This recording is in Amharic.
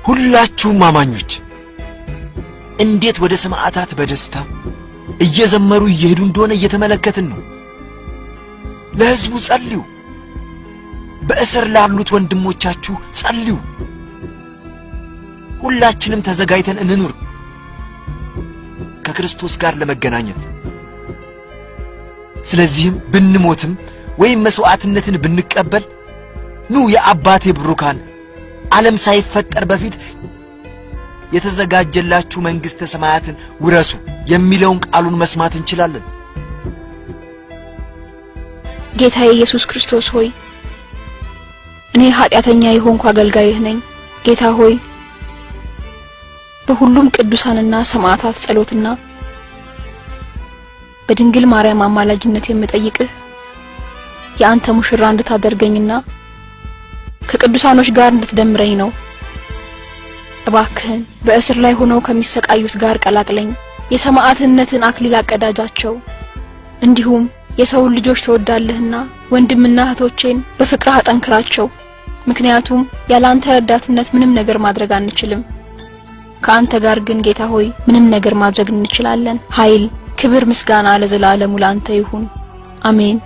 ሁላችሁም አማኞች እንዴት ወደ ሰማዕታት በደስታ እየዘመሩ እየሄዱ እንደሆነ እየተመለከትን ነው። ለሕዝቡ ጸልዩ። በእስር ላሉት ወንድሞቻችሁ ጸልዩ። ሁላችንም ተዘጋጅተን እንኑር ከክርስቶስ ጋር ለመገናኘት። ስለዚህም ብንሞትም ወይም መስዋዕትነትን ብንቀበል ኑ የአባቴ ብሩካን ዓለም ሳይፈጠር በፊት የተዘጋጀላችሁ መንግሥተ ሰማያትን ውረሱ የሚለውን ቃሉን መስማት እንችላለን። ጌታዬ ኢየሱስ ክርስቶስ ሆይ እኔ ኃጢአተኛ የሆንኩ አገልጋይህ ነኝ። ጌታ ሆይ በሁሉም ቅዱሳንና ሰማዕታት ጸሎትና በድንግል ማርያም አማላጅነት የምጠይቅህ የአንተ ሙሽራ እንድታደርገኝና ከቅዱሳኖች ጋር እንድትደምረኝ ነው። እባክህን በእስር ላይ ሆነው ከሚሰቃዩት ጋር ቀላቅለኝ። የሰማዕትነትን አክሊል አቀዳጃቸው። እንዲሁም የሰውን ልጆች ተወዳለህና ወንድምና እህቶቼን በፍቅርህ አጠንክራቸው። ምክንያቱም ያላንተ ረዳትነት ምንም ነገር ማድረግ አንችልም። ከአንተ ጋር ግን ጌታ ሆይ ምንም ነገር ማድረግ እንችላለን። ኃይል፣ ክብር፣ ምስጋና ለዘላለሙ ላንተ ይሁን። አሜን።